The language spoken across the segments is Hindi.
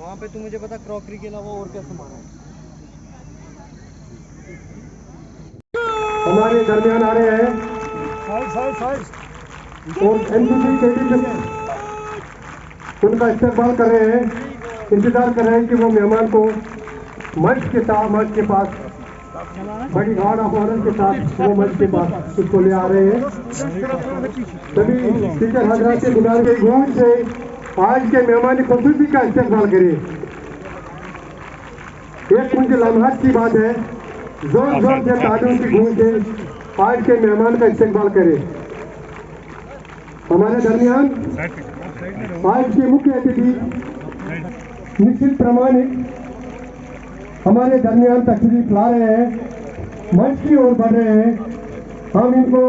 वहाँ पे तू मुझे बता क्रॉकरी के अलावा और क्या सामान है? हमारे दरमियान आ रहे हैं और एनसीसी कैडेट उनका इस्तेमाल कर रहे हैं, इंतजार कर रहे हैं कि वो मेहमान को मंच के पास बड़ी गार्ड ऑफ ऑनर के साथ वो मंच के पास उसको ले आ रहे हैं। सभी टीचर हजरात के गुजारिश के गूंज से आज के मेहमान खुसूसी का इस्तेमाल करिए। एक कुछ लम्हात की बात है, जोर जोर से तालियों की गूंज से आज के मेहमान का इस्तेमाल करें। हमारे दरमियान आज के मुख्य अतिथि निश्चित प्रमाणिक हमारे दरमियान तशरीफ ला रहे हैं, मंच की ओर बढ़ रहे हैं। हम इनको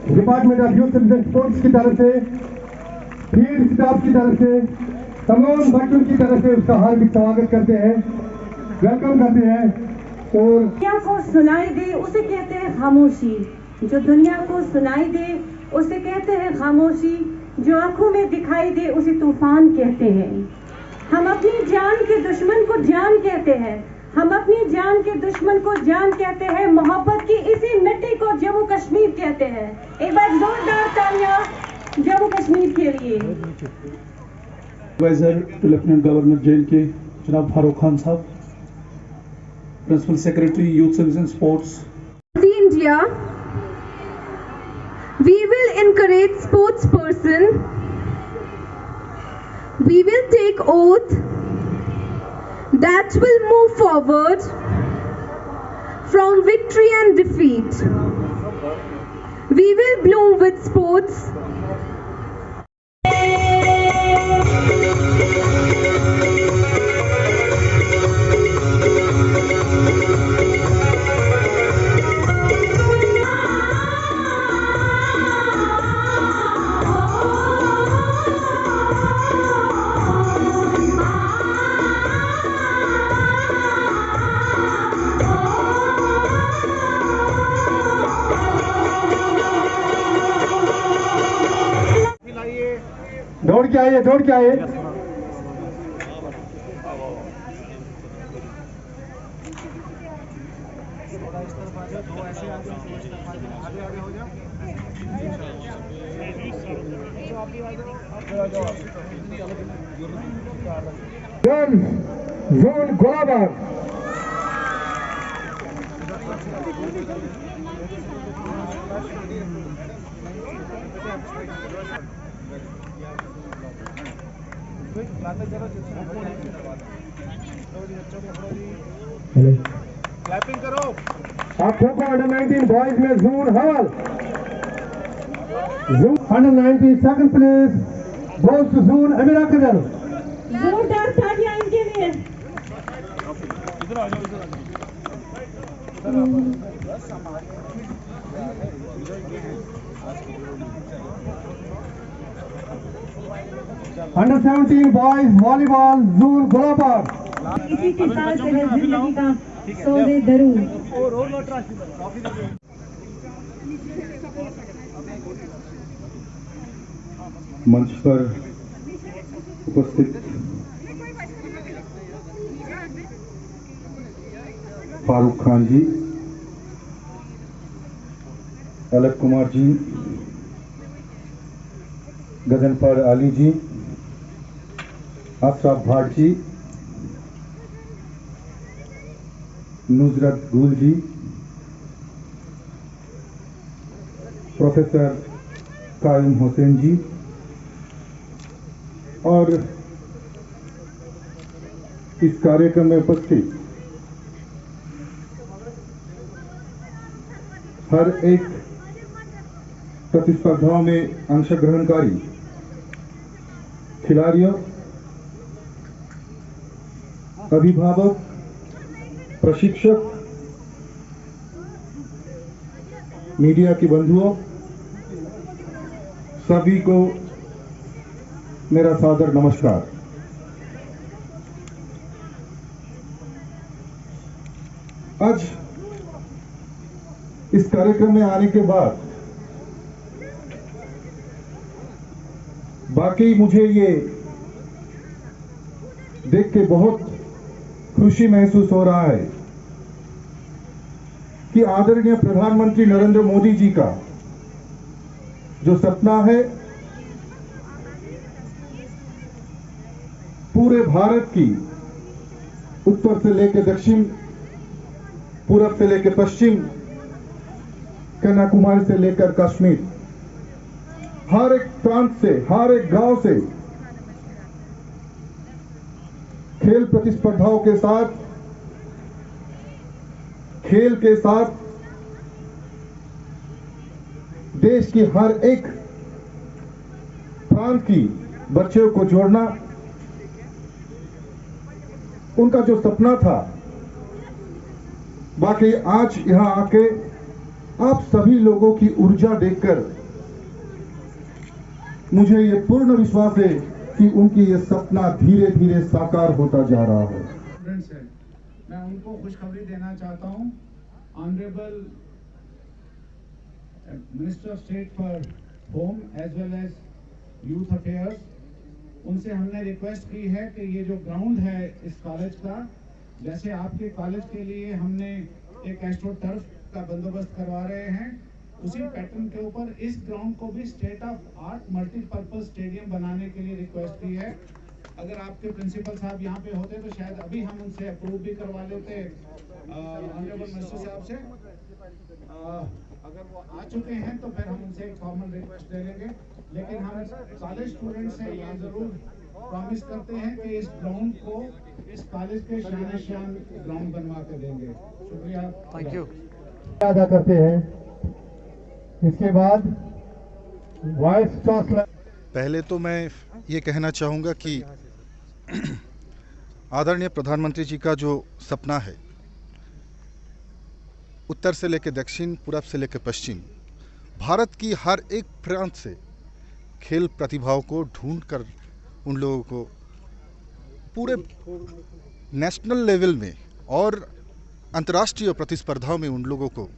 department of youth and sports की तरफ से, फील्ड स्टाफ की तरफ से, तमाम बच्चों की तरफ से उसका हार्दिक स्वागत करते हैं, वेलकम करते हैं। और दुनिया को सुनाई दे उसे कहते हैं खामोशी, जो दुनिया को सुनाई दे उसे कहते हैं खामोशी, जो आंखों में दिखाई दे उसे तूफान कहते हैं। हम अपनी जान के दुश्मन को जान कहते हैं, हम अपनी जान के दुश्मन को जान कहते हैं, मोहब्बत की इसी मिट्टी को जम्मू कश्मीर कहते हैं। एक बार जोरदार तालियां जम्मू कश्मीर के लिए। एडवाइजर टू लेफ्टिनेंट गवर्नर जेल के जनाब फारूक खान साहब, principal secretary youth service and sports. India, we will encourage sports person. We will take oath that will move forward from victory and defeat. We will bloom with sports. दौड़ के आइए, दौड़ के आइए। जोन गोलाबाग क्लैपिंग करो। आप खो खो अंडर 19 बॉयज में जून हवल, जून under 19 second place goes to जून अमीरा कदर। जोरदार तालियां इनके लिए। इधर आ जाओ, अंडर 17 बॉयज वॉलीबॉल जून गोलाबाग। इसी के साथ जिंदगी का सौदे दरूर। मंच पर उपस्थित फारूक खान जी, अलक कुमार जी, गगनपाल आली जी, अशरफ भाट जी, नुजरत गुल जी, प्रोफेसर कायम हुसैन जी और इस कार्यक्रम में उपस्थित हर एक प्रतिस्पर्धाओं में अंशग्रहणकारी खिलाड़ियों, अभिभावक, प्रशिक्षक, मीडिया के बंधुओं, सभी को मेरा सादर नमस्कार। आज इस कार्यक्रम में आने के बाद वाकई मुझे ये देख के बहुत खुशी महसूस हो रहा है कि आदरणीय प्रधानमंत्री नरेंद्र मोदी जी का जो सपना है पूरे भारत की उत्तर से लेकर दक्षिण, पूरब से लेकर पश्चिम, कन्याकुमारी से लेकर कश्मीर, हर एक प्रांत से, हर एक गांव से खेल प्रतिस्पर्धाओं के साथ, खेल के साथ देश की हर एक प्रांत की बच्चों को जोड़ना, उनका जो सपना था, बाकी आज यहां आके आप सभी लोगों की ऊर्जा देखकर मुझे ये पूर्ण विश्वास है कि उनकी ये सपना धीरे धीरे साकार होता जा रहा है। मैं उनको खुशखबरी देना चाहता हूं। Honourable minister of state for home as well as youth affairs, उनसे हमने रिक्वेस्ट की है कि ये जो ग्राउंड है इस कॉलेज का, जैसे आपके कॉलेज के लिए हमने एक एस्ट्रो टर्फ का बंदोबस्त करवा रहे हैं, उसी पैटर्न के ऊपर इस ग्राउंड को भी state of art multipurpose stadium बनाने के लिए रिक्वेस्ट की है। अगर आपके प्रिंसिपल साहब यहाँ पे होते तो शायद अभी हम उनसे अप्रूव भी करवा लेते ऑनरेबल मिनिस्टर साहब से। अगर वो आ चुके हैं तो फिर हम उनसे एक फॉर्मल रिक्वेस्ट दे लेंगे, लेकिन हम कॉलेज स्टूडेंट से ये जरूर प्रॉमिस करते हैं कि इस ग्राउंड को इस कॉलेज के शान ग्राउंड बनवा के देंगे। शुक्रिया, थैंक यू अदा करते हैं। इसके बाद वाइस चांसलर। पहले तो मैं ये कहना चाहूँगा कि आदरणीय प्रधानमंत्री जी का जो सपना है, उत्तर से लेकर दक्षिण, पूरब से लेकर पश्चिम, भारत की हर एक प्रांत से खेल प्रतिभाओं को ढूंढकर उन लोगों को पूरे नेशनल लेवल में और अंतर्राष्ट्रीय प्रतिस्पर्धाओं में उन लोगों को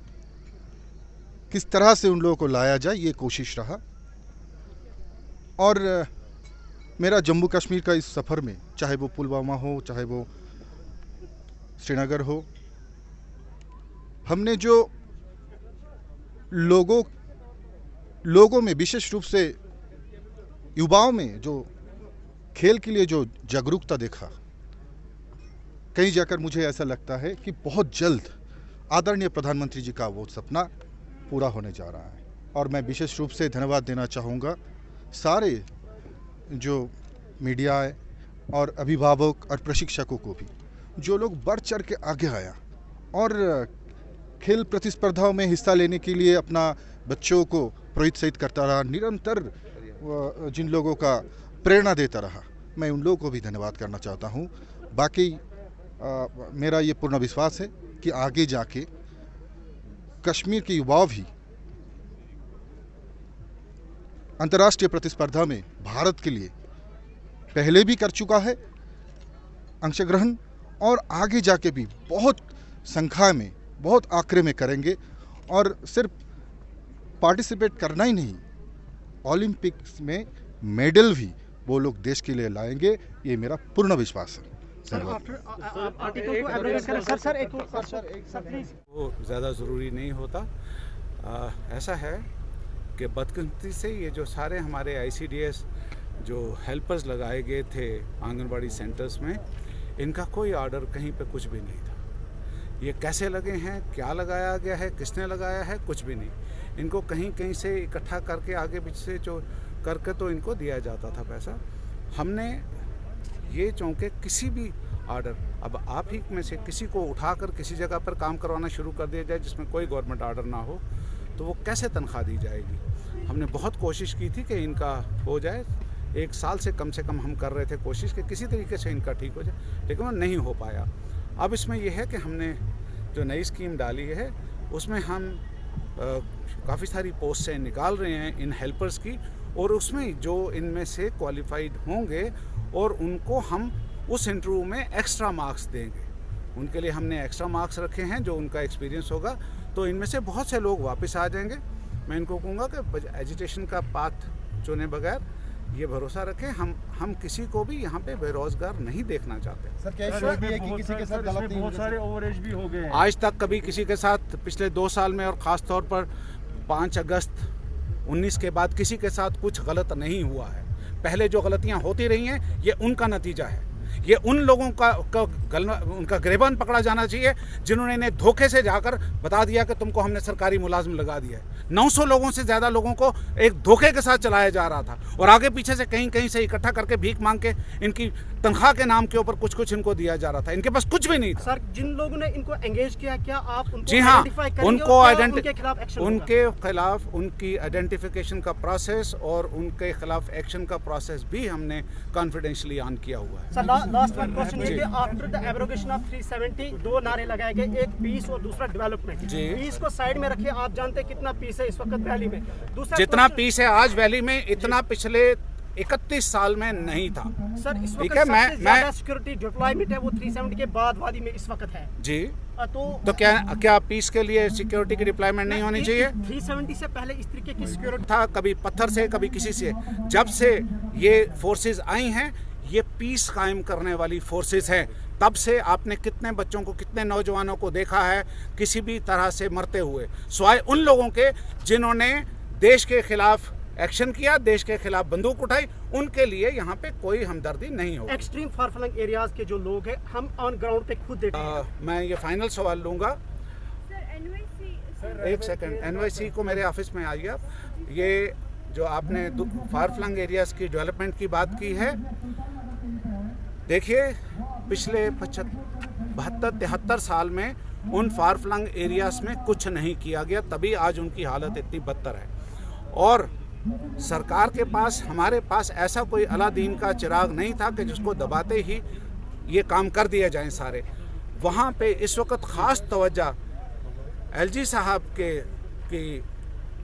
किस तरह से उन लोगों को लाया जाए, ये कोशिश रहा। और मेरा जम्मू कश्मीर का इस सफ़र में, चाहे वो पुलवामा हो, चाहे वो श्रीनगर हो, हमने जो लोगों में, विशेष रूप से युवाओं में जो खेल के लिए जो जागरूकता देखा, कहीं जाकर मुझे ऐसा लगता है कि बहुत जल्द आदरणीय प्रधानमंत्री जी का वो सपना पूरा होने जा रहा है। और मैं विशेष रूप से धन्यवाद देना चाहूँगा सारे जो मीडिया है और अभिभावक और प्रशिक्षकों को भी, जो लोग बढ़ चढ़ के आगे आया और खेल प्रतिस्पर्धाओं में हिस्सा लेने के लिए अपना बच्चों को प्रोत्साहित करता रहा, निरंतर जिन लोगों का प्रेरणा देता रहा, मैं उन लोगों को भी धन्यवाद करना चाहता हूँ। बाकी मेरा ये पूर्ण विश्वास है कि आगे जाके कश्मीर के युवा भी अंतर्राष्ट्रीय प्रतिस्पर्धा में भारत के लिए पहले भी कर चुका है अंशग्रहण, और आगे जाके भी बहुत संख्या में, बहुत आंकड़े में करेंगे। और सिर्फ पार्टिसिपेट करना ही नहीं, ओलंपिक्स में मेडल भी वो लोग देश के लिए लाएंगे, ये मेरा पूर्ण विश्वास है। वो ज़्यादा ज़रूरी नहीं होता। ऐसा है कि बदकिस्मती से ये जो सारे हमारे ICDS जो हेल्पर्स लगाए गए थे आंगनबाड़ी सेंटर्स में, इनका कोई ऑर्डर कहीं पे कुछ भी नहीं था। ये कैसे लगे हैं, क्या लगाया गया है, किसने लगाया है, कुछ भी नहीं। इनको कहीं कहीं से इकट्ठा करके आगे पीछे जो करके तो इनको दिया जाता था पैसा। हमने ये चौंके किसी भी ऑर्डर, अब आप ही में से किसी को उठाकर किसी जगह पर काम करवाना शुरू कर दिया जाए जिसमें कोई गवर्नमेंट ऑर्डर ना हो, तो वो कैसे तनख्वाह दी जाएगी। हमने बहुत कोशिश की थी कि इनका हो जाए, 1 साल से कम हम कर रहे थे कोशिश कि किसी तरीके से इनका ठीक हो जाए, लेकिन वो नहीं हो पाया। अब इसमें यह है कि हमने जो नई स्कीम डाली है उसमें हम काफ़ी सारी पोस्ट से निकाल रहे हैं इन हेल्पर्स की, और उसमें जो इनमें से क्वालिफाइड होंगे और उनको हम उस इंटरव्यू में एक्स्ट्रा मार्क्स देंगे। उनके लिए हमने एक्स्ट्रा मार्क्स रखे हैं, जो उनका एक्सपीरियंस होगा तो इनमें से बहुत से लोग वापस आ जाएंगे। मैं इनको कहूँगा कि एजुटेशन का पाथ चुने बगैर ये भरोसा रखें, हम किसी को भी यहाँ पे बेरोजगार नहीं देखना चाहते। सर क्या श्योर भी है कि किसी के साथ गलत नहीं, बहुत सारे ओवरेज भी हो गए हैं आज तक कभी किसी के साथ पिछले 2 साल में, और ख़ास तौर पर 5 अगस्त 19 के बाद किसी के साथ कुछ गलत नहीं हुआ है। पहले जो गलतियाँ होती रही हैं ये उनका नतीजा है। ये उन लोगों का उनका गिरबान पकड़ा जाना चाहिए जिन्होंने इन्हें धोखे से जाकर बता दिया कि तुमको हमने सरकारी मुलाजिम लगा दिया है। 900 लोगों से ज़्यादा लोगों को एक धोखे के साथ चलाया जा रहा था, और आगे पीछे से कहीं कहीं से इकट्ठा करके भीख मांग के इनकी तनख्वाह के नाम के ऊपर कुछ इनको दिया जा रहा था। इनके पास कुछ भी नहीं था। सर जिन लोगों ने इनको एंगेज किया, क्या आप उनको जी हाँ, उनको उनके खिलाफ उनकी आइडेंटिफिकेशन का प्रोसेस और उनके खिलाफ एक्शन का प्रोसेस भी हमने कॉन्फिडेंशियली ऑन किया हुआ है। लास्ट वन क्वेश्चन है कि आफ्टर द एब्रोगेशन ऑफ 370 2 नारे लगाए गए, एक पीस और दूसरा डेवलपमेंट। पीस को साइड में रखिए, आप जानते हैं कितना पीस है इस वक्त वैली में। दूसरा जितना पीस है आज वैली में, इतना पिछले 31 साल में नहीं था। सर इस ठीक वक्त है, सबसे ज्यादा सिक्योरिटी डिप्लॉयमेंट है वो 370 के बाद वादी में इस वक्त है जी। तो क्या पीस के लिए सिक्योरिटी की डिप्लॉयमेंट नहीं होनी चाहिए? 370 से पहले इस तरीके की सिक्योरिटी था, कभी पत्थर से कभी किसी से। जब से ये फोर्सेस आई हैं, ये पीस कायम करने वाली फोर्सेस हैं। तब से आपने कितने बच्चों को, कितने नौजवानों को देखा है किसी भी तरह से मरते हुए, सिवाय उन लोगों के जिन्होंने देश के खिलाफ एक्शन किया, देश के खिलाफ बंदूक उठाई। उनके लिए यहाँ पे कोई हमदर्दी नहीं होगी। एक्सट्रीम फार फ्लंग एरियाज के जो लोग हैं, हम ऑन ग्राउंड पे खुद देखते हैं। मैं ये फाइनल सवाल लूँगा। एक सेकंड, NYC को मेरे ऑफिस में आइए आप। ये जो आपने फार फ्लंग एरियाज की डेवलपमेंट की बात की है, देखिए पिछले 72-73 साल में उन फार फ्लंग एरियाज में कुछ नहीं किया गया, तभी आज उनकी हालत इतनी बदतर है। और सरकार के पास, हमारे पास ऐसा कोई अलादीन का चिराग नहीं था कि जिसको दबाते ही ये काम कर दिए जाएं सारे। वहाँ पे इस वक्त ख़ास तवज्जो LG साहब की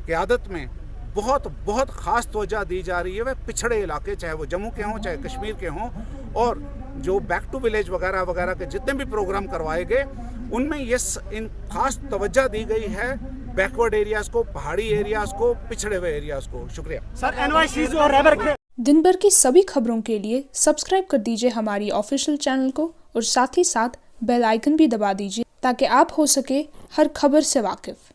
क़यादत में बहुत ख़ास तवज्जो दी जा रही है। वह पिछड़े इलाके, चाहे वो जम्मू के हों चाहे कश्मीर के हों, और जो बैक टू विलेज वगैरह के जितने भी प्रोग्राम करवाए गए उनमें ये इन खास तवज्जो दी गई है बैकवर्ड एरियाज़ को, पहाड़ी एरियाज़ को, पिछड़े हुए एरियाज़ को। शुक्रिया सर। NYC जो रैबर दिन भर की सभी खबरों के लिए सब्सक्राइब कर दीजिए हमारी ऑफिशियल चैनल को, और साथ ही साथ बेल आइकन भी दबा दीजिए ताकि आप हो सके हर खबर से वाकिफ।